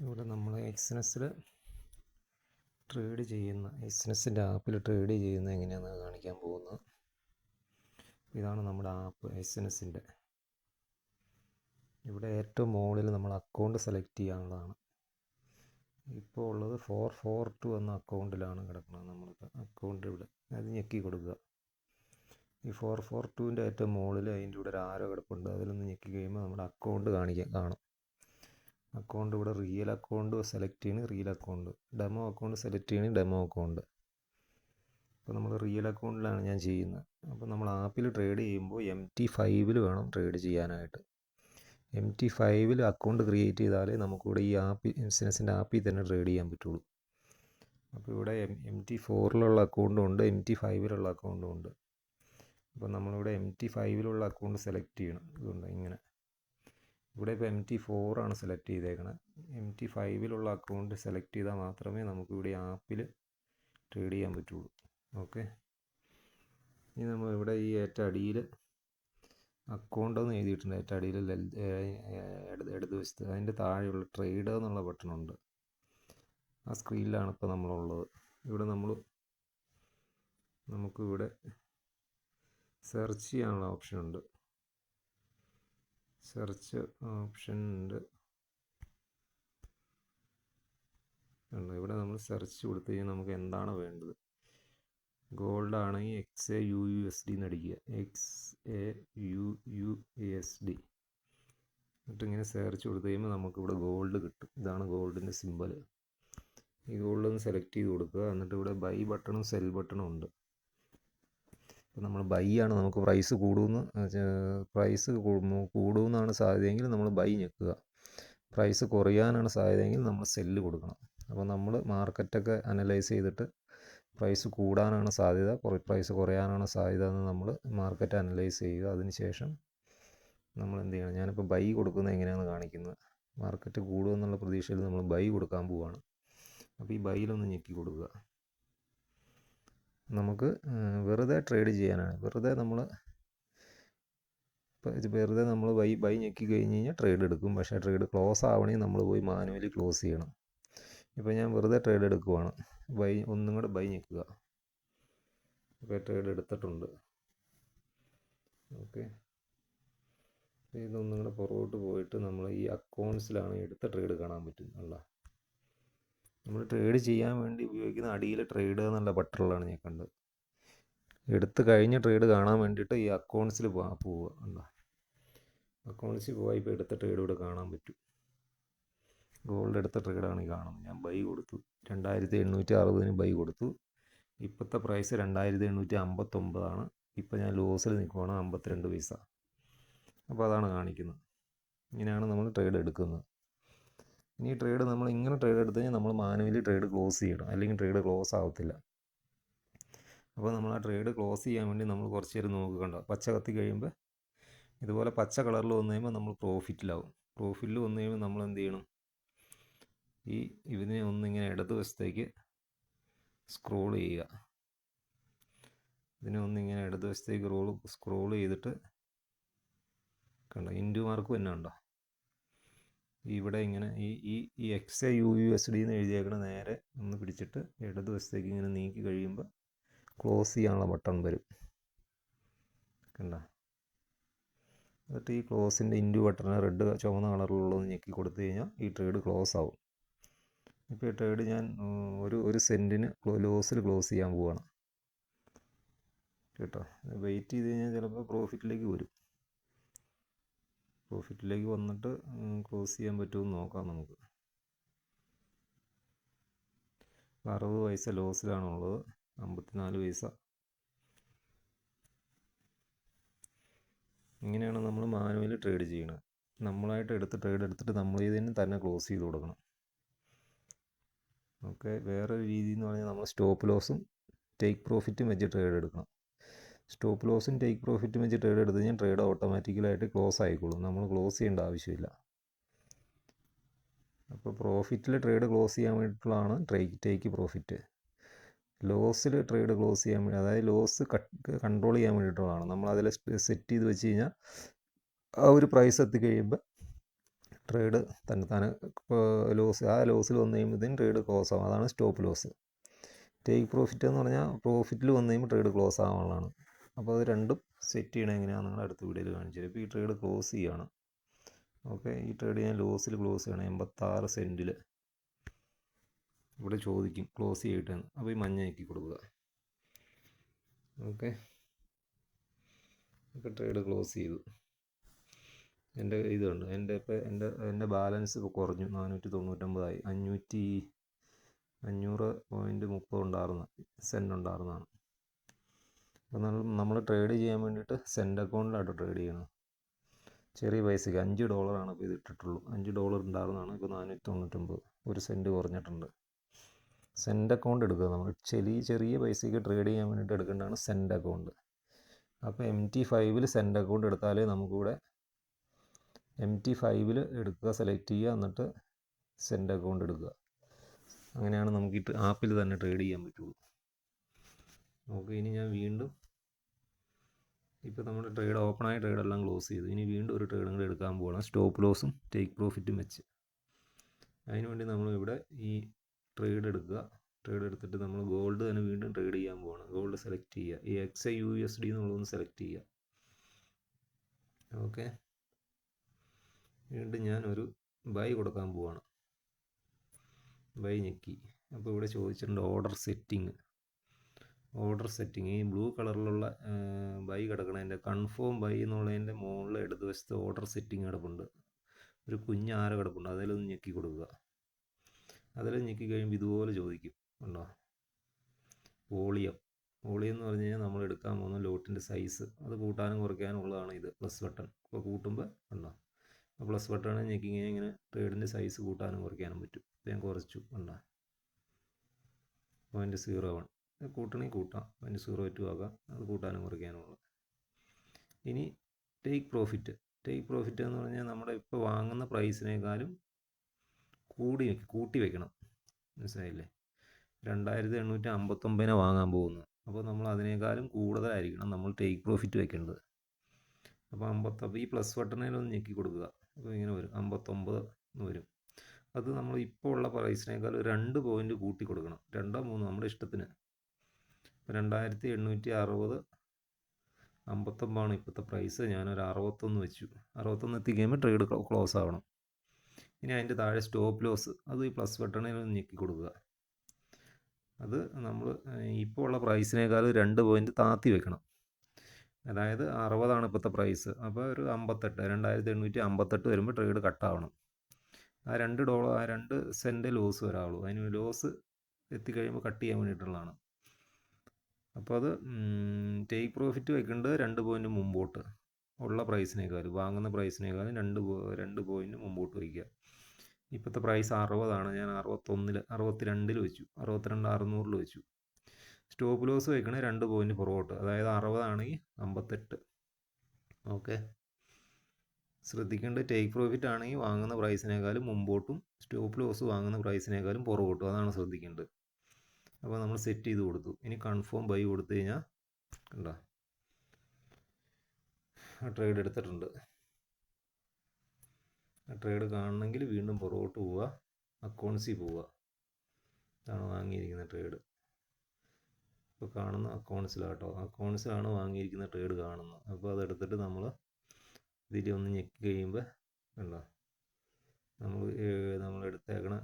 ഇവിടെ നമ്മൾ എക്സ്നെസ്സിൽ ട്രേഡ് ചെയ്യുന്ന എക്സ്നെസ്സിൻ്റെ ആപ്പിൽ ട്രേഡ് ചെയ്യുന്ന എങ്ങനെയാണെന്ന് കാണിക്കാൻ പോകുന്നത്. ഇതാണ് നമ്മുടെ ആപ്പ് എക്സ്നെസ്സിൻ്റെ. ഇവിടെ ഏറ്റവും മുകളിൽ നമ്മൾ അക്കൗണ്ട് സെലക്ട് ചെയ്യാനുള്ളതാണ്. ഇപ്പോൾ ഉള്ളത് 442 എന്ന അക്കൗണ്ടിലാണ് കിടക്കുന്നത്. നമ്മൾക്ക് അക്കൗണ്ട് ഇവിടെ അത് ഞെക്കി കൊടുക്കുക. ഈ 442ൻ്റെ ഏറ്റവും മുകളിൽ അതിൻ്റെ ഇവിടെ ഒരു ആരോ കിടപ്പുണ്ട്. അതിലൊന്ന് ഞെക്കി കഴിയുമ്പോൾ നമ്മുടെ അക്കൗണ്ട് കാണും. അക്കൗണ്ട് ഇവിടെ റിയൽ അക്കൗണ്ട് സെലക്ട് ചെയ്യണം, real account. Demo account select ചെയ്യണം, ഡെമോ അക്കൗണ്ട്. അപ്പോൾ നമ്മൾ റിയൽ അക്കൗണ്ടിലാണ് ഞാൻ ചെയ്യുന്നത്. അപ്പോൾ നമ്മൾ ആപ്പിൽ ട്രേഡ് ചെയ്യുമ്പോൾ MT5 വേണം ട്രേഡ് ചെയ്യാനായിട്ട്. MT5 അക്കൗണ്ട് ക്രിയേറ്റ് ചെയ്താലേ നമുക്കിവിടെ ഈ ബിസിനസ്സിൻ്റെ ആപ്പിൽ തന്നെ ട്രേഡ് ചെയ്യാൻ പറ്റുള്ളൂ. അപ്പോൾ ഇവിടെ MT4 അക്കൗണ്ടും ഉണ്ട്, MT5 അക്കൗണ്ടും ഉണ്ട്. അപ്പോൾ നമ്മളിവിടെ MT5 അക്കൗണ്ട് സെലക്ട് ചെയ്യണം. ഇതുണ്ട് ഇങ്ങനെ. ഇവിടെ ഇപ്പോൾ MT4 ആണ് സെലക്ട് ചെയ്തേക്കണത്. MT5 അക്കൗണ്ട് സെലക്ട് ചെയ്താൽ മാത്രമേ നമുക്കിവിടെ ആപ്പിൽ ട്രേഡ് ചെയ്യാൻ പറ്റുള്ളൂ. ഓക്കെ, ഇനി നമ്മളിവിടെ ഈ ഏറ്റവും അടിയിൽ അക്കൗണ്ട് എന്ന് എഴുതിയിട്ടുണ്ട്. ഏറ്റവും അടിയിൽ ഇടതുവശത്ത് അതിൻ്റെ താഴെയുള്ള ട്രേഡ് എന്നുള്ള ബട്ടണുണ്ട്. ആ സ്ക്രീനിലാണ് ഇപ്പോൾ നമ്മളുള്ളത്. ഇവിടെ നമുക്കിവിടെ സെർച്ച് ചെയ്യാനുള്ള ഓപ്ഷനുണ്ട്. സെർച്ച് ഓപ്ഷൻ ഉണ്ട്. ഇവിടെ നമ്മൾ സെർച്ച് കൊടുത്തു കഴിഞ്ഞാൽ നമുക്ക് എന്താണ് വേണ്ടത്. ഗോൾഡ് ആണെങ്കിൽ XAUUSD എന്ന് അടിക്കുക. XAUUSD എന്നിട്ട് ഇങ്ങനെ സെർച്ച് കൊടുത്തു കഴിയുമ്പോൾ നമുക്കിവിടെ ഗോൾഡ് കിട്ടും. ഇതാണ് ഗോൾഡിൻ്റെ സിമ്പൽ. ഈ ഗോൾഡ് ഒന്ന് സെലക്ട് ചെയ്ത് കൊടുക്കുക. എന്നിട്ട് ഇവിടെ ബൈ ബട്ടണും സെൽ ബട്ടണും ഉണ്ട്. ഇപ്പോൾ നമ്മൾ ബൈ ആണ്, നമുക്ക് പ്രൈസ് കൂടുമെന്നാണ് സാധ്യതയെങ്കിൽ നമ്മൾ ബൈ ഞെക്കുക. പ്രൈസ് കുറയാനാണ് സാധ്യതയെങ്കിൽ നമ്മൾ സെല്ല് കൊടുക്കണം. അപ്പോൾ നമ്മൾ മാർക്കറ്റൊക്കെ അനലൈസ് ചെയ്തിട്ട് പ്രൈസ് കൂടാനാണ് സാധ്യത, പ്രൈസ് കുറയാനാണ് സാധ്യത എന്ന് നമ്മൾ മാർക്കറ്റ് അനലൈസ് ചെയ്യുക. അതിനുശേഷം നമ്മൾ എന്ത് ചെയ്യണം, ഞാനിപ്പോൾ ബൈ കൊടുക്കുന്നത് എങ്ങനെയാണ് കാണിക്കുന്നത്. മാർക്കറ്റ് കൂടുമെന്നുള്ള പ്രതീക്ഷയിൽ നമ്മൾ ബൈ കൊടുക്കാൻ പോവുകയാണ്. അപ്പോൾ ഈ ബൈയിലൊന്ന് ഞെക്കി കൊടുക്കുക. നമുക്ക് വെറുതെ ട്രേഡ് ചെയ്യാനാണ്. വെറുതെ നമ്മൾ ബൈ ഞെക്കി കഴിഞ്ഞ് കഴിഞ്ഞാൽ ട്രേഡ് എടുക്കും. പക്ഷേ ട്രേഡ് ക്ലോസ് ആവണമെങ്കിൽ നമ്മൾ പോയി മാനുവലി ക്ലോസ് ചെയ്യണം. ഇപ്പോൾ ഞാൻ വെറുതെ ട്രേഡ് എടുക്കുവാണ്. ഒന്നും കൂടെ ബൈ ഞെക്കുക. ഇപ്പോൾ ട്രേഡ് എടുത്തിട്ടുണ്ട്. ഓക്കെ, ഇതൊന്നും കൂടെ പുറകോട്ട് പോയിട്ട് നമ്മൾ ഈ അക്കൗണ്ട്സിലാണ് എടുത്ത ട്രേഡ് കാണാൻ പറ്റും. നമ്മൾ ട്രേഡ് ചെയ്യാൻ വേണ്ടി ഉപയോഗിക്കുന്ന അടിയിൽ ട്രേഡ് എന്നുള്ള ബട്ടണിലാണ് ഞെക്കേണ്ടത്. എടുത്ത് കഴിഞ്ഞ ട്രേഡ് കാണാൻ വേണ്ടിയിട്ട് ഈ അക്കൗണ്ട്സിൽ പോവുക. അക്കൗണ്ട്സിൽ പോവാൻ ഇപ്പോൾ എടുത്ത ട്രേഡ് ഇവിടെ കാണാൻ പറ്റും. ഗോൾഡ് എടുത്ത ട്രേഡാണ് ഈ കാണുന്നത്. ഞാൻ ബൈ കൊടുത്തു. 2860 ബൈ കൊടുത്തു. ഇപ്പോഴത്തെ പ്രൈസ് 2859. ഇപ്പോൾ ഞാൻ ലോസിൽ നിൽക്കുവാണ്, 52 പൈസ. അപ്പോൾ അതാണ് കാണിക്കുന്നത്. ഇങ്ങനെയാണ് നമ്മൾ ട്രേഡ് എടുക്കുന്നത്. ഇനി ട്രേഡ് നമ്മൾ ഇങ്ങനെ ട്രേഡ് എടുത്തു കഴിഞ്ഞാൽ നമ്മൾ മാനുവലി ട്രേഡ് ക്ലോസ് ചെയ്യണം, അല്ലെങ്കിൽ ട്രേഡ് ക്ലോസ് ആവത്തില്ല. അപ്പോൾ നമ്മൾ ആ ട്രേഡ് ക്ലോസ് ചെയ്യാൻ വേണ്ടി നമ്മൾ കുറച്ച് നേരം നോക്കിക്കണ്ട. പച്ച കത്തി കഴിയുമ്പോൾ ഇതുപോലെ പച്ച കളറിൽ വന്നു കഴിയുമ്പോൾ നമ്മൾ പ്രോഫിറ്റിലാവും. പ്രോഫിറ്റിൽ വന്നു കഴിയുമ്പോൾ നമ്മൾ എന്ത് ചെയ്യണം, ഇതിനെ ഒന്നിങ്ങനെ ഇടതുവശത്തേക്ക് സ്ക്രോൾ ചെയ്യുക. ഇതിനെ ഒന്നിങ്ങനെ ഇടതുവശത്തേക്ക് സ്ക്രോൾ ചെയ്തിട്ട് കണ്ടോ, ഇൻറ്റു മാർക്ക് തന്നെ ഉണ്ടോ. ഇവിടെ ഇങ്ങനെ ഈ XAUUSD എന്ന് എഴുതിയേക്കണ നേരെ ഒന്ന് പിടിച്ചിട്ട് ഇടതുവശത്തേക്ക് ഇങ്ങനെ നീക്കി കഴിയുമ്പോൾ ക്ലോസ് ചെയ്യാനുള്ള ബട്ടൺ വരും. കണ്ടോ, എന്നിട്ട് ഈ ക്ലോസിൻ്റെ ഇൻറ്റു ബട്ടണ് ചുവന്ന കളറിലുള്ളത് ഞെക്കി കൊടുത്തു കഴിഞ്ഞാൽ ഈ ട്രേഡ് ക്ലോസ് ആവും. ഇപ്പോൾ ഈ ട്രേഡ് ഞാൻ ഒരു സെൻറ്റിന് ലോസിൽ ക്ലോസ് ചെയ്യാൻ പോവുകയാണ് കേട്ടോ. വെയിറ്റ് ചെയ്ത് കഴിഞ്ഞാൽ ചിലപ്പോൾ പ്രോഫിറ്റിലേക്ക് വരും. പ്രോഫിറ്റിലേക്ക് വന്നിട്ട് ക്ലോസ് ചെയ്യാൻ പറ്റുമെന്ന് നോക്കാം നമുക്ക്. 60 പൈസ ലോസിലാണുള്ളത്, 54 പൈസ. ഇങ്ങനെയാണ് നമ്മൾ മാനുവലി ട്രേഡ് ചെയ്യണത്. നമ്മളായിട്ട് ട്രേഡ് എടുത്തിട്ട് നമ്മൾ ഇതിന് തന്നെ ക്ലോസ് ചെയ്ത് കൊടുക്കണം. ഓക്കെ, വേറൊരു രീതി എന്ന് പറഞ്ഞാൽ നമ്മൾ സ്റ്റോപ്പ് ലോസും ടേക്ക് പ്രോഫിറ്റും വെച്ച് ട്രേഡ് എടുക്കണം. സ്റ്റോപ്പ് ലോസും ടേക്ക് പ്രോഫിറ്റും വെച്ച് ട്രേഡ് എടുത്ത് കഴിഞ്ഞാൽ ട്രേഡ് ഓട്ടോമാറ്റിക്കലായിട്ട് ക്ലോസ് ആയിക്കോളും. നമ്മൾ ക്ലോസ് ചെയ്യേണ്ട ആവശ്യമില്ല. അപ്പോൾ പ്രോഫിറ്റിൽ ട്രേഡ് ക്ലോസ് ചെയ്യാൻ വേണ്ടിയിട്ടുള്ളതാണ് ടേക്ക് പ്രോഫിറ്റ്. ലോസിൽ ട്രേഡ് ക്ലോസ് ചെയ്യാൻ വേണ്ടി, അതായത് ലോസ് കൺട്രോൾ ചെയ്യാൻ വേണ്ടിയിട്ടുള്ളതാണ്. നമ്മൾ അതിൽ സെറ്റ് ചെയ്ത് വെച്ച് കഴിഞ്ഞാൽ ആ ഒരു പ്രൈസ് എത്തിക്കഴിയുമ്പോൾ ട്രേഡ് തന്നെ ലോസ് ആ ലോസിൽ വന്നു കഴിയുമ്പോഴത്തേനും ട്രേഡ് ക്ലോസ് ആവും. അതാണ് സ്റ്റോപ്പ് ലോസ്. ടേക്ക് പ്രോഫിറ്റ് എന്ന് പറഞ്ഞാൽ പ്രോഫിറ്റിൽ വന്നു കഴിയുമ്പോൾ ട്രേഡ് ക്ലോസ് ആവാനുള്ളതാണ്. അപ്പോൾ അത് രണ്ടും സെറ്റ് ചെയ്യണം എങ്ങനെയാണെന്ന് നിങ്ങൾ അടുത്ത വീഡിയോയിൽ കാണിച്ചു തരും. ഇപ്പോൾ ഈ ട്രേഡ് ക്ലോസ് ചെയ്യുകയാണ്. ഓക്കെ, ഈ ട്രേഡ് ഞാൻ ലോസിൽ ക്ലോസ് ചെയ്യണം. 86 സെൻറ്റിൽ ഇവിടെ ചോദിക്കും ക്ലോസ് ചെയ്തിട്ടെന്ന്. അപ്പോൾ ഈ മഞ്ഞ ഞെക്കി കൊടുക്കുക. ഓക്കെ, ഇപ്പോൾ ട്രേഡ് ക്ലോസ് ചെയ്തു. എൻ്റെ ഇതുണ്ട്, എൻ്റെ ബാലൻസ് ഇപ്പോൾ കുറഞ്ഞു. 499 ആയി. 500.30 ഉണ്ടായിരുന്ന സെൻറ്റ് ഉണ്ടായിരുന്നതാണ്. അപ്പോൾ നമ്മൾ ട്രേഡ് ചെയ്യാൻ വേണ്ടിയിട്ട് സെൻറ്റ് അക്കൗണ്ടിലായിട്ട് ട്രേഡ് ചെയ്യണം. ചെറിയ പൈസയ്ക്ക് $5 ഇപ്പോൾ ഇത് ഇട്ടിട്ടുള്ളൂ. $5 ഉണ്ടായിരുന്നതാണ്, ഇപ്പോൾ 499. 1 സെൻറ്റ് കുറഞ്ഞിട്ടുണ്ട്. സെൻറ്റ് അക്കൗണ്ട് എടുക്കുക. നമ്മൾ ചെറിയ പൈസയ്ക്ക് ട്രേഡ് ചെയ്യാൻ വേണ്ടിയിട്ട് എടുക്കേണ്ടതാണ് സെൻറ്റ് അക്കൗണ്ട്. അപ്പോൾ MT5 സെൻറ്റ് അക്കൗണ്ട് എടുത്താലേ നമുക്കിവിടെ MT5 എടുക്കുക, സെലക്ട് ചെയ്യുക, എന്നിട്ട് സെൻറ്റ് അക്കൗണ്ട് എടുക്കുക. അങ്ങനെയാണ് നമുക്ക് ഈ ആപ്പിൽ തന്നെ ട്രേഡ് ചെയ്യാൻ പറ്റുള്ളൂ. ഓക്കെ, ഇനി ഞാൻ വീണ്ടും ഇപ്പോൾ നമ്മുടെ ട്രേഡ് ഓപ്പണായ ട്രേഡെല്ലാം ക്ലോസ് ചെയ്തു. ഇനി വീണ്ടും ഒരു ട്രേഡും കൂടെ എടുക്കാൻ പോകണം, സ്റ്റോപ്പ് ലോസും ടേക്ക് പ്രോഫിറ്റും വെച്ച്. അതിനുവേണ്ടി നമ്മളിവിടെ ഈ ട്രേഡ് എടുക്കുക. ട്രേഡ് എടുത്തിട്ട് നമ്മൾ ഗോൾഡ് തന്നെ വീണ്ടും ട്രേഡ് ചെയ്യാൻ പോകണം. ഗോൾഡ് സെലക്ട് ചെയ്യുക. ഈ XAUUSD എന്നുള്ളതൊന്ന് സെലക്ട് ചെയ്യുക. ഓക്കെ, വീണ്ടും ഞാൻ ഒരു ബൈ കൊടുക്കാൻ പോവാണ്. ബൈ ഞെക്കി. അപ്പോൾ ഇവിടെ ചോദിച്ചിട്ടുണ്ട് ഓർഡർ സെറ്റിംഗ്. ഈ ബ്ലൂ കളറിലുള്ള ബൈ കിടക്കണതിൻ്റെ കൺഫേം ബൈ എന്നുള്ളതിൻ്റെ മുകളിൽ ഇടതുവശത്ത് ഓർഡർ സെറ്റിംഗ് കിടപ്പുണ്ട്. ഒരു കുഞ്ഞ് ആര കിടപ്പുണ്ട്. അതിലൊന്ന് ഞെക്കി കൊടുക്കുക. അതിൽ ഞെക്കി കഴിയുമ്പോൾ ഇതുപോലെ ചോദിക്കും, ഉണ്ടോ? വോളിയം എന്ന് പറഞ്ഞു കഴിഞ്ഞാൽ നമ്മൾ എടുക്കാൻ പോകുന്ന ലോട്ടിൻ്റെ സൈസ്, അത് കൂട്ടാനും കുറയ്ക്കാനും ഉള്ളതാണ് ഇത് പ്ലസ് ബട്ടൺ. അപ്പോൾ കൂട്ടുമ്പോൾ ഉണ്ടോ, പ്ലസ് ബട്ടൺ ഞെക്കി ഇങ്ങനെ ട്രേഡിൻ്റെ സൈസ് കൂട്ടാനും കുറയ്ക്കാനും പറ്റും. അപ്പോൾ ഞാൻ കുറച്ചു, ഉണ്ടോ, 0.01. കൂട്ടണമെങ്കിൽ കൂട്ടാം. 0.02 ആകാം. അത് കൂട്ടാനും കുറയ്ക്കാനുള്ളത്. ഇനി ടേക്ക് പ്രോഫിറ്റ് എന്ന് പറഞ്ഞാൽ നമ്മുടെ ഇപ്പോൾ വാങ്ങുന്ന പ്രൈസിനേക്കാളും കൂട്ടി വെക്കണം. മനസ്സിലായില്ലേ? 2859 വാങ്ങാൻ പോകുന്നത്. അപ്പോൾ നമ്മൾ അതിനേക്കാളും കൂടുതലായിരിക്കണം നമ്മൾ ടേക്ക് പ്രോഫിറ്റ് വെക്കേണ്ടത്. അപ്പോൾ ഈ പ്ലസ് ബട്ടണിലൊന്ന് ഞെക്കി കൊടുക്കുക. അപ്പോൾ ഇങ്ങനെ വരും, 59 എന്ന് വരും. അത് നമ്മൾ ഇപ്പോൾ ഉള്ള പ്രൈസിനേക്കാൾ 2 പോയിൻ്റ് കൂട്ടി കൊടുക്കണം. 2 3 നമ്മുടെ ഇഷ്ടത്തിന്. 2860 59 ഇപ്പോഴത്തെ പ്രൈസ്. ഞാനൊരു 61 വെച്ചു. 61 എത്തിക്കഴിയുമ്പോൾ ട്രേഡ് ക്ലോസ് ആവണം. ഇനി അതിൻ്റെ താഴെ സ്റ്റോപ്പ് ലോസ്, അത് ഈ പ്ലസ് ബട്ടണിൽ ഞെക്കി കൊടുക്കുക. അത് നമ്മൾ ഇപ്പോൾ ഉള്ള പ്രൈസിനേക്കാൾ 2 പോയിൻ്റ് താത്തി വെക്കണം. അതായത് 60 ഇപ്പോഴത്തെ പ്രൈസ്. അപ്പോൾ ഒരു 58, 2858 വരുമ്പോൾ ട്രേഡ് കട്ടാവണം. ആ $2 സെൻറ്റ് ലോസ് വരാവുള്ളൂ. അതിന് ലോസ് എത്തിക്കഴിയുമ്പോൾ കട്ട് ചെയ്യാൻ വേണ്ടിയിട്ടുള്ളതാണ്. അപ്പോൾ അത് ടേക്ക് പ്രോഫിറ്റ് വെക്കേണ്ടത് 2 പോയിൻ്റ് മുമ്പോട്ട് ഉള്ള പ്രൈസിനേക്കാളും, വാങ്ങുന്ന പ്രൈസിനേക്കാളും 2 പോയിൻ്റ് മുമ്പോട്ട് വയ്ക്കുക. ഇപ്പോഴത്തെ പ്രൈസ് 60, ഞാൻ 62 വെച്ചു. 62,600 വെച്ചു. സ്റ്റോപ്പ് ലോസ് വയ്ക്കണേ 2 പോയിൻ്റ് പുറകോട്ട്, അതായത് 60 ആണെങ്കിൽ 58. ഓക്കെ, ശ്രദ്ധിക്കേണ്ടത് ടേക്ക് പ്രോഫിറ്റ് ആണെങ്കിൽ വാങ്ങുന്ന പ്രൈസിനേക്കാളും മുമ്പോട്ടും, സ്റ്റോപ്പ് ലോസ് വാങ്ങുന്ന പ്രൈസിനേക്കാളും പുറകോട്ടും, അതാണ് ശ്രദ്ധിക്കേണ്ടത്. അപ്പോൾ നമ്മൾ സെറ്റ് ചെയ്ത് കൊടുത്തു. ഇനി കൺഫേം ബൈ കൊടുത്തു കഴിഞ്ഞാൽ കണ്ടോ, ആ ട്രേഡ് എടുത്തിട്ടുണ്ട്. ആ ട്രേഡ് കാണണമെങ്കിൽ വീണ്ടും പുറകോട്ട് പോവുക, അക്കൗണ്ട്സിൽ പോവുക. ഇതാണ് വാങ്ങിയിരിക്കുന്ന ട്രേഡ്. ഇപ്പോൾ കാണുന്ന അക്കൗണ്ട്സിലാട്ടോ, അക്കൗണ്ട്സിലാണ് വാങ്ങിയിരിക്കുന്ന ട്രേഡ് കാണുന്നത്. അപ്പോൾ അതെടുത്തിട്ട് നമ്മൾ ഇതിലൊന്ന് ഞെക്കി കഴിയുമ്പോൾ കണ്ടോ, നമ്മൾ എടുത്തേക്കണ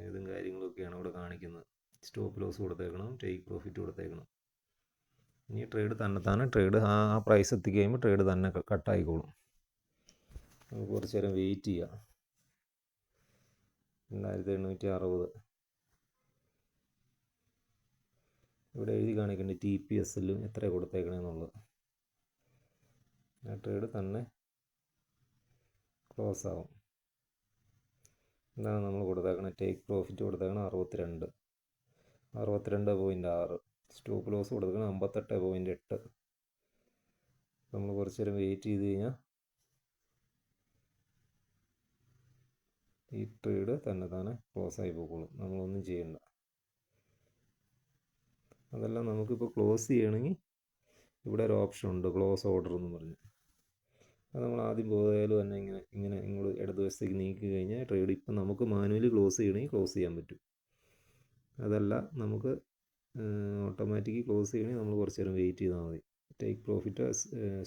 ഇതും കാര്യങ്ങളൊക്കെയാണ് ഇവിടെ കാണിക്കുന്നത്. സ്റ്റോപ്പ് ലോസ് കൊടുത്തേക്കണം, ടേക്ക് പ്രോഫിറ്റ് കൊടുത്തേക്കണം. ഇനി ട്രേഡ് ട്രേഡ് ആ പ്രൈസ് എത്തിക്കഴിയുമ്പോൾ ട്രേഡ് തന്നെ കട്ടായിക്കോളും. നമുക്ക് കുറച്ച് നേരം വെയിറ്റ് ചെയ്യാം. 2860 ഇവിടെ എഴുതി കാണിക്കുന്നുണ്ട് TPSലും എത്ര കൊടുത്തേക്കണമെന്നുള്ളത്. ആ ട്രേഡ് തന്നെ ക്ലോസ് ആവും. എന്താണ് നമ്മൾ കൊടുത്തേക്കണത്? ടേക്ക് പ്രോഫിറ്റ് കൊടുത്തേക്കണം 62.6. സ്റ്റോപ്പ് ലോസ് കൊടുത്തേക്കണം 58.8. നമ്മൾ കുറച്ച് നേരം വെയിറ്റ് ചെയ്ത് കഴിഞ്ഞാൽ ഈ ട്രേഡ് തന്നെ ക്ലോസ് ആയി പോയിക്കോളും. നമ്മളൊന്നും ചെയ്യണ്ട. അതെല്ലാം നമുക്കിപ്പോൾ ക്ലോസ് ചെയ്യണമെങ്കിൽ ഇവിടെ ഒരു ഓപ്ഷൻ ഉണ്ട്, ക്ലോസ് ഓർഡർ എന്ന് പറഞ്ഞ്. അത് നമ്മൾ ആദ്യം പോയാലും തന്നെ ഇങ്ങനെ നിങ്ങൾ ഇടതുവശത്തേക്ക് നീക്കി കഴിഞ്ഞാൽ ട്രേഡ് ഇപ്പം നമുക്ക് മാനുവലി ക്ലോസ് ചെയ്യണമെങ്കിൽ ക്ലോസ് ചെയ്യാൻ പറ്റും. അതല്ല നമുക്ക് ഓട്ടോമാറ്റിക്കലി ക്ലോസ് ചെയ്യണമെങ്കിൽ നമ്മൾ കുറച്ച് നേരം വെയിറ്റ് ചെയ്താൽ മതി. ടേക്ക് പ്രോഫിറ്റ്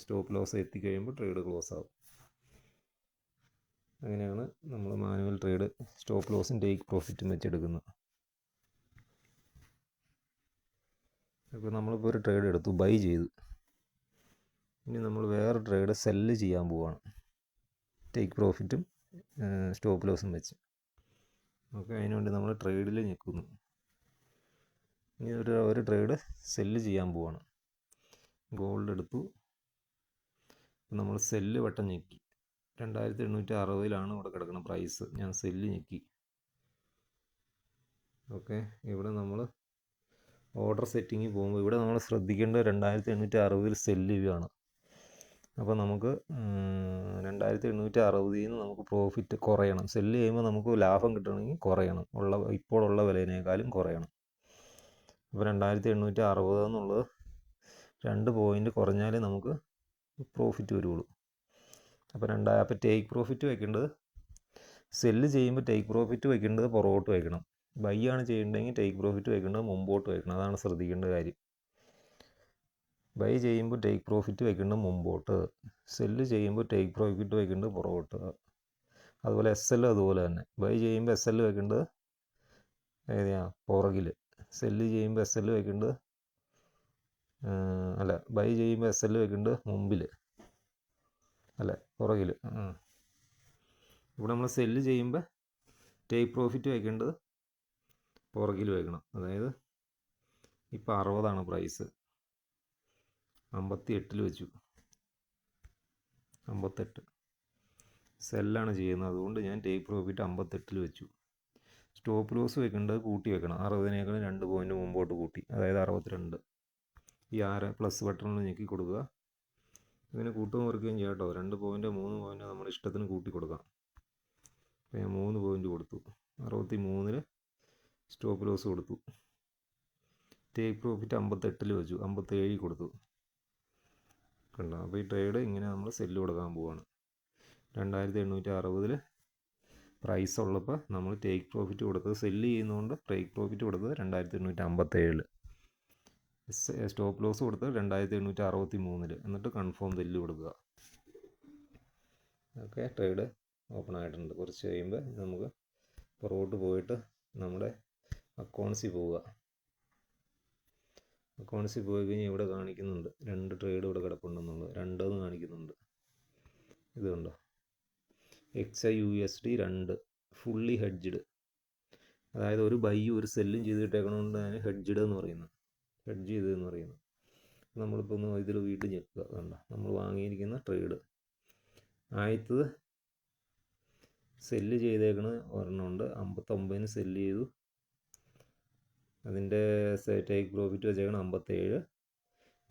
സ്റ്റോപ്പ് ലോസ് എത്തിക്കഴിയുമ്പോൾ ട്രേഡ് ക്ലോസ് ആവും. അങ്ങനെയാണ് നമ്മൾ മാനുവൽ ട്രേഡ് സ്റ്റോപ്പ് ലോസും ടേക്ക് പ്രോഫിറ്റും വെച്ചെടുക്കുന്നത്. അപ്പോൾ നമ്മളിപ്പോൾ ഒരു ട്രേഡ് എടുത്തു, ബൈ ചെയ്തു. ഇനി നമ്മൾ വേറെ ട്രേഡ് സെല്ല് ചെയ്യാൻ പോവുകയാണ്, ടേക്ക് പ്രോഫിറ്റും സ്റ്റോപ്പ് ലോസും വെച്ച്. ഓക്കെ, അതിനുവേണ്ടി നമ്മൾ ട്രേഡിൽ ഞെക്കുന്നു. ഇനി ഒരു ട്രേഡ് സെല്ല് ചെയ്യാൻ പോവാണ്. ഗോൾഡ് എടുത്തു, നമ്മൾ സെല്ല് വട്ടം ഞെക്കി. 2760 ഇവിടെ കിടക്കുന്ന പ്രൈസ്. ഞാൻ സെല്ല് ഞെക്കി. ഓക്കെ, ഇവിടെ നമ്മൾ ഓർഡർ സെറ്റിങ്ങിൽ പോകുമ്പോൾ ഇവിടെ നമ്മൾ ശ്രദ്ധിക്കേണ്ടത് 2860 സെല്ല് ചെയ്യുകയാണ്. അപ്പോൾ നമുക്ക് 2860 നമുക്ക് പ്രോഫിറ്റ് കുറയണം. സെല്ല് ചെയ്യുമ്പോൾ നമുക്ക് ലാഭം കിട്ടണമെങ്കിൽ കുറയണം, ഇപ്പോഴുള്ള വിലയിനേക്കാളും കുറയണം. അപ്പോൾ 2860 എന്നുള്ളത് 2 പോയിൻ്റ് കുറഞ്ഞാലേ നമുക്ക് പ്രോഫിറ്റ് വരുള്ളൂ. അപ്പോൾ ടേക്ക് പ്രോഫിറ്റ് വയ്ക്കേണ്ടത്, സെല്ല് ചെയ്യുമ്പോൾ ടേക്ക് പ്രോഫിറ്റ് വയ്ക്കേണ്ടത് പുറകോട്ട് വയ്ക്കണം. ബൈ ആണ് ചെയ്യേണ്ടതെങ്കിൽ ടേക്ക് പ്രോഫിറ്റ് വയ്ക്കേണ്ടത് മുമ്പോട്ട് വയ്ക്കണം. അതാണ് ശ്രദ്ധിക്കേണ്ട കാര്യം. ബൈ ചെയ്യുമ്പോൾ ടേക്ക് പ്രോഫിറ്റ് വയ്ക്കേണ്ടത് മുമ്പോട്ട്, സെല്ല് ചെയ്യുമ്പോൾ ടേക്ക് പ്രോഫിറ്റ് വയ്ക്കേണ്ടത് പുറകോട്ട്. അതുപോലെ SL അതുപോലെ തന്നെ. ബൈ ചെയ്യുമ്പോൾ SL വയ്ക്കേണ്ടത് പുറകിൽ, സെല്ല് ചെയ്യുമ്പോൾ SL വയ്ക്കേണ്ടത് ബൈ ചെയ്യുമ്പോൾ SL വയ്ക്കേണ്ടത് മുമ്പിൽ, പുറകിൽ. ഇവിടെ നമ്മൾ സെല്ല് ചെയ്യുമ്പോൾ ടേക്ക് പ്രോഫിറ്റ് വയ്ക്കേണ്ടത് പുറകിൽ വയ്ക്കണം. അതായത് ഇപ്പോൾ 60 പ്രൈസ്, 58 വെച്ചു. 58 സെല്ലാണ് ചെയ്യുന്നത്, അതുകൊണ്ട് ഞാൻ ടേക്ക് പ്രോഫിറ്റ് 58 വെച്ചു. സ്റ്റോപ്പ് ലോസ് വെക്കേണ്ടത് കൂട്ടി വെക്കണം. 60-നേക്കാളും 2 പോയിൻ്റ് മുമ്പോട്ട് കൂട്ടി, അതായത് 62. ഈ പ്ലസ് ബട്ടണിൽ ഞെക്കി കൊടുക്കുക. ഇതിനെ കൂട്ടുകയും കുറയ്ക്കുകയും ചെയ്യാം കേട്ടോ. 2 പോയിൻ്റ് 3 പോയിൻ്റ് നമ്മുടെ ഇഷ്ടത്തിന് കൂട്ടി കൊടുക്കാം. അപ്പോൾ ഞാൻ 3 പോയിൻ്റ് കൊടുത്തു. 63 സ്റ്റോപ്പ് ലോസ് കൊടുത്തു. ടേക്ക് പ്രോഫിറ്റ് 58 വെച്ചു, 57 കൊടുത്തു. കണ്ടോ? അപ്പോൾ ഈ ട്രേഡ് ഇങ്ങനെ നമ്മൾ സെല്ല് കൊടുക്കാൻ പോവുകയാണ്. 2860 പ്രൈസ് ഉള്ളപ്പോൾ നമ്മൾ ടേക്ക് പ്രോഫിറ്റ് കൊടുത്തത്, സെല്ല് ചെയ്യുന്നതുകൊണ്ട് ടേക്ക് പ്രോഫിറ്റ് കൊടുത്തത് 2857, സ്റ്റോപ്പ് ലോസ് കൊടുത്തത് 2863. എന്നിട്ട് കൺഫേം സെല്ല് കൊടുക്കുക. ഓക്കെ, ട്രേഡ് ഓപ്പൺ ആയിട്ടുണ്ട്. കുറച്ച് കഴിയുമ്പോൾ നമുക്ക് പുറകോട്ട് പോയിട്ട് നമ്മുടെ അക്കൗണ്ട്സിൽ പോവുക. അക്കൗണ്ട്സിൽ പോയി കഴിഞ്ഞാൽ ഇവിടെ കാണിക്കുന്നുണ്ട് 2 ട്രേഡ് ഇവിടെ കിടപ്പുണ്ടെന്നുള്ളത്. 2 കാണിക്കുന്നുണ്ട്. ഇത് കണ്ടോ, XIUSD 2 ഫുള്ളി ഹെഡ്ജ്ഡ്. അതായത് ഒരു ബൈയും ഒരു സെല്ലും ചെയ്തിട്ടേക്കണോണ്ട് ഞാൻ ഹെഡ്ജ്ഡ് എന്ന് പറയുന്നത്, ഹെഡ്ജ് ചെയ്തതെന്ന് പറയുന്നത്. നമ്മളിപ്പോൾ ഒന്ന് ഇതിൽ വീട്ടിൽ ഞെക്കുക. കണ്ടോ, നമ്മൾ വാങ്ങിയിരിക്കുന്ന ട്രേഡ് ആദ്യത്തത് സെല്ല് ചെയ്തേക്കണ ഒരെണ്ണമുണ്ട്, 59 സെല്ല് ചെയ്തു. അതിൻ്റെ ടേക്ക് പ്രോഫിറ്റ് വെച്ചേക്കണം 57,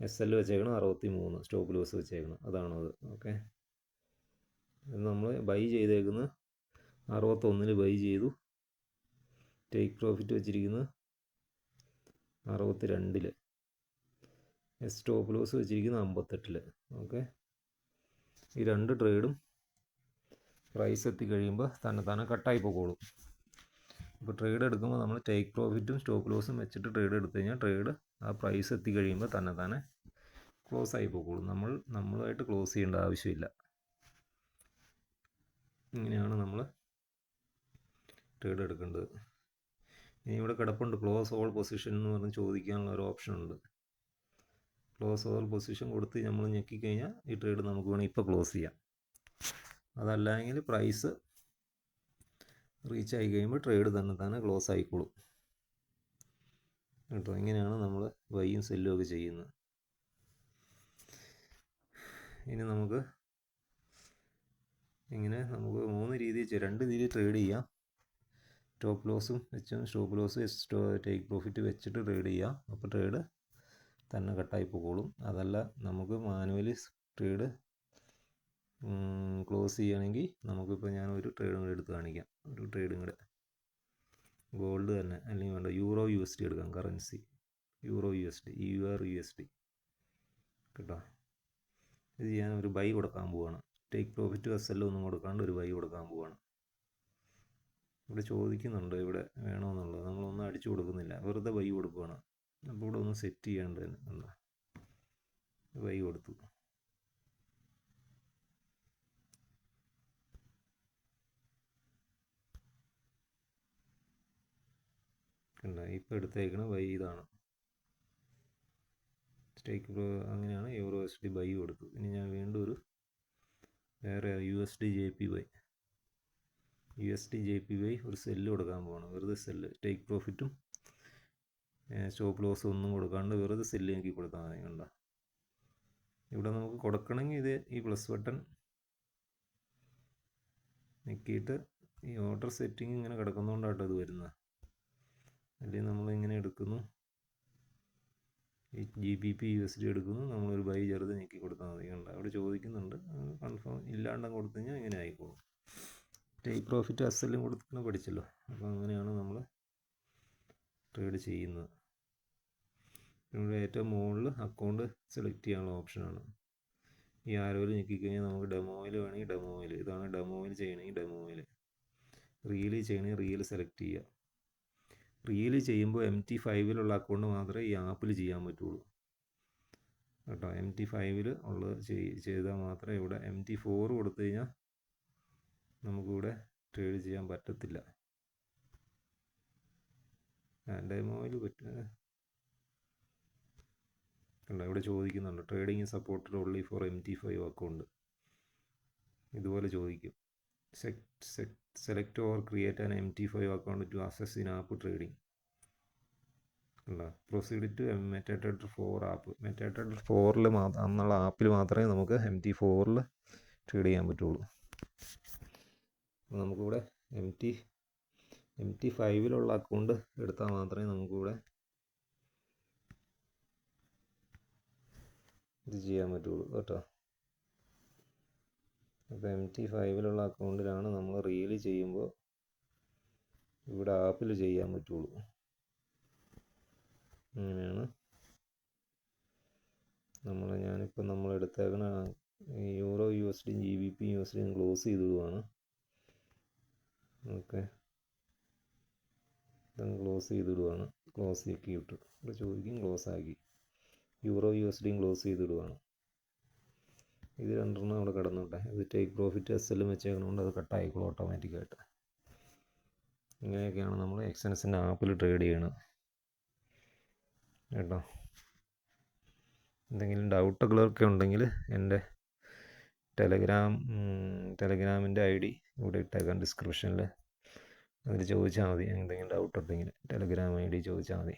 SL വെച്ചേക്കണം 63, സ്റ്റോപ്പ് ലോസ് വെച്ചേക്കണം. അതാണത്. ഓക്കെ, നമ്മൾ ബൈ ചെയ്തേക്കുന്നത് 61 ബൈ ചെയ്തു. ടേക്ക് പ്രോഫിറ്റ് വെച്ചിരിക്കുന്നത് 62, സ്റ്റോപ്പ് ലോസ് വെച്ചിരിക്കുന്നത് 58. ഓക്കെ, ഈ 2 ട്രേഡും പ്രൈസ് എത്തിക്കഴിയുമ്പോൾ തന്നെ കട്ടായി പോയിക്കോളും. ഇപ്പോൾ ട്രേഡ് എടുക്കുമ്പോൾ നമ്മൾ ടേക്ക് പ്രോഫിറ്റും സ്റ്റോപ്പ് ലോസും വെച്ചിട്ട് ട്രേഡ് എടുത്തു കഴിഞ്ഞാൽ ട്രേഡ് ആ പ്രൈസ് എത്തിക്കഴിയുമ്പോൾ തന്നെ ക്ലോസ് ആയി പോയിക്കോളും. നമ്മളുമായിട്ട് ക്ലോസ് ചെയ്യേണ്ട ആവശ്യമില്ല. ഇങ്ങനെയാണ് നമ്മൾ ട്രേഡ് എടുക്കേണ്ടത്. ഇനി ഇവിടെ കിടപ്പുണ്ട് ക്ലോസ് ഓൾ പൊസിഷൻ എന്ന് പറഞ്ഞ് ചോദിക്കാനുള്ള ഒരു ഓപ്ഷൻ ഉണ്ട്. ക്ലോസ് ഓൾ പൊസിഷൻ കൊടുത്ത് നമ്മൾ ഞെക്കിക്കഴിഞ്ഞാൽ ഈ ട്രേഡ് നമുക്ക് വേണമെങ്കിൽ ഇപ്പോൾ ക്ലോസ് ചെയ്യാം. അതല്ലെങ്കിൽ പ്രൈസ് റീച്ച് ആയി കഴിയുമ്പോൾ ട്രേഡ് തന്നെ ക്ലോസ് ആയിക്കോളും കേട്ടോ. ഇങ്ങനെയാണ് നമ്മൾ ബൈയും സെല്ലും ഒക്കെ ചെയ്യുന്നത്. ഇനി നമുക്ക് 3 രീതിയിൽ 2 രീതിയിൽ ട്രേഡ് ചെയ്യാം. സ്റ്റോപ്പ് ലോസും വെച്ചും സ്റ്റോപ്പ് ലോസ് ടേക്ക് പ്രോഫിറ്റ് വെച്ചിട്ട് ട്രേഡ് ചെയ്യാം. അപ്പോൾ ട്രേഡ് തന്നെ കട്ടായി പോയിക്കോളും. അതല്ല നമുക്ക് മാനുവലി ട്രേഡ് ക്ലോസ് ചെയ്യുകയാണെങ്കിൽ നമുക്കിപ്പോൾ ഞാൻ ഒരു ട്രേഡും കൂടെ എടുത്ത് കാണിക്കാം. ഒരു ട്രേഡും കൂടെ ഗോൾഡ് തന്നെ, അല്ലെങ്കിൽ വേണ്ട യൂറോ USD എടുക്കാം. Currency euro USD, EUR USD കേട്ടോ. ഇത് ഞാൻ ഒരു ബൈ കൊടുക്കാൻ പോവുകയാണ്. ടേക്ക് പ്രോഫിറ്റ് എസ് ഒന്നും കൊടുക്കാണ്ട് ഒരു ബൈ കൊടുക്കാൻ പോവാണ്. ഇവിടെ ചോദിക്കുന്നുണ്ട് ഇവിടെ വേണമെന്നുള്ളത്, നമ്മളൊന്നും അടിച്ചു കൊടുക്കുന്നില്ല, വെറുതെ ബൈ കൊടുക്കുകയാണ്. അപ്പോൾ ഇവിടെ ഒന്ന് സെറ്റ് ചെയ്യേണ്ടത് എന്താ, ബൈ കൊടുത്തു. കണ്ട, ഇപ്പോൾ എടുത്തേക്കണ ബൈ ഇതാണ്. സ്റ്റേക്ക് അങ്ങനെയാണ് യൂറോ എസ് ഡി ബൈ കൊടുത്തു. ഇനി ഞാൻ വീണ്ടും ഒരു വേറെ USD JPY ഒരു സെല്ല് കൊടുക്കാൻ പോകണം. വെറുതെ സെല്ല്, ടേക്ക് പ്രോഫിറ്റും സ്റ്റോപ്പ് ലോസും ഒന്നും കൊടുക്കാണ്ട് വെറുതെ സെല്ല് എനിക്ക് കൊടുത്താൽ മതി. കണ്ട, ഇവിടെ നമുക്ക് കൊടുക്കണമെങ്കിൽ ഇത് ഈ പ്ലസ് ബട്ടൺ ഞെക്കിയിട്ട് ഈ ഓർഡർ സെറ്റിംഗ് ഇങ്ങനെ കിടക്കുന്നതുകൊണ്ടാട്ടോ ഇത് വരുന്നത്. അല്ലെങ്കിൽ നമ്മളിങ്ങനെ എടുക്കുന്നു, ഈ GBP USD എടുക്കുന്നു, നമ്മളൊരു ബൈ ചെറുത് ഞെക്കി കൊടുത്താൽ മതി. കണ്ട, അവിടെ ചോദിക്കുന്നുണ്ട്, കൺഫേം ഇല്ലാണ്ട് കൊടുത്തു കഴിഞ്ഞാൽ ഇങ്ങനെ ആയിക്കോളും. ടേക്ക് പ്രോഫിറ്റ് അസലും കൊടുക്കുന്ന പഠിച്ചല്ലോ. അപ്പോൾ അങ്ങനെയാണ് നമ്മൾ ട്രേഡ് ചെയ്യുന്നത്. ഇവിടെ ഏറ്റവും മുകളിൽ അക്കൗണ്ട് സെലക്ട് ചെയ്യാനുള്ള ഓപ്ഷനാണ്. ഈ ആരോയിൽ ഞെക്കിക്കഴിഞ്ഞാൽ നമുക്ക് ഡെമോയിൽ വേണമെങ്കിൽ ഡെമോയിൽ, ഇതാണ് ഡെമോയിൽ ചെയ്യണമെങ്കിൽ ഡെമോയിൽ, റീല് ചെയ്യണമെങ്കിൽ റീല് സെലക്ട് ചെയ്യുക. റീല് ചെയ്യുമ്പോൾ MT5 അക്കൗണ്ട് മാത്രമേ ഈ ആപ്പിൽ ചെയ്യാൻ പറ്റുള്ളൂ കേട്ടോ. MT5 ഉള്ളത് ചെയ്താൽ മാത്രമേ ഇവിടെ, MT4 കൊടുത്തു കഴിഞ്ഞാൽ നമുക്കിവിടെ ട്രേഡ് ചെയ്യാൻ പറ്റത്തില്ല. ഡെമോയിൽ കണ്ട, ഇവിടെ ചോദിക്കുന്നുണ്ട് trading supported only for MT5 account. ഇതുപോലെ ചോദിക്കും. Select or create an MT5 account to access in app trading. അല്ല, proceed to MetaTrader 4 app. MetaTrader 4 എന്നുള്ള ആപ്പിൽ മാത്രമേ നമുക്ക് MT4 ട്രേഡ് ചെയ്യാൻ പറ്റുള്ളൂ. നമുക്കിവിടെ MT5 അക്കൗണ്ട് എടുത്താൽ മാത്രമേ നമുക്കിവിടെ ഇത് ചെയ്യാൻ പറ്റുള്ളൂ കേട്ടോ. അപ്പോൾ MT5 അക്കൗണ്ടിലാണ് നമ്മൾ റീല് ചെയ്യുമ്പോൾ ഇവിടെ ആപ്പിൽ ചെയ്യാൻ പറ്റുള്ളൂ. അങ്ങനെയാണ് ഞാനിപ്പോൾ നമ്മൾ എടുത്തേക്കണ euro USD GBP USD close ചെയ്തിടുവാണ്. ഓക്കെ, ഇതങ്ങ് ക്ലോസ് ചെയ്തിടുവാണ്. ക്ലോസ് ആക്കി ഇട്ടു. ഇവിടെ ചോദിക്കും ക്ലോസ് ആക്കി. യൂറോ USD ക്ലോസ് ചെയ്തിടുവാണ്. ഇത് രണ്ടെണ്ണം അവിടെ കിടന്നോട്ടെ. ഇത് ടേക്ക് പ്രോഫിറ്റ് SL വെച്ചേക്കണോണ്ട് അത് കട്ടായിക്കോളും ഓട്ടോമാറ്റിക്കായിട്ട്. ഇങ്ങനെയൊക്കെയാണ് നമ്മൾ എക്സൻസിൻ്റെ ആപ്പിൽ ട്രേഡ് ചെയ്യണം കേട്ടോ. എന്തെങ്കിലും ഡൗട്ടുകളൊക്കെ ഉണ്ടെങ്കിൽ എൻ്റെ ടെലഗ്രാമിൻ്റെ ID ഇവിടെ ഇട്ടേക്കാം ഡിസ്ക്രിപ്ഷനിൽ. അതിൽ ചോദിച്ചാൽ മതി. എന്തെങ്കിലും ഡൗട്ട് ഉണ്ടെങ്കിൽ ടെലഗ്രാം ID ചോദിച്ചാൽ മതി.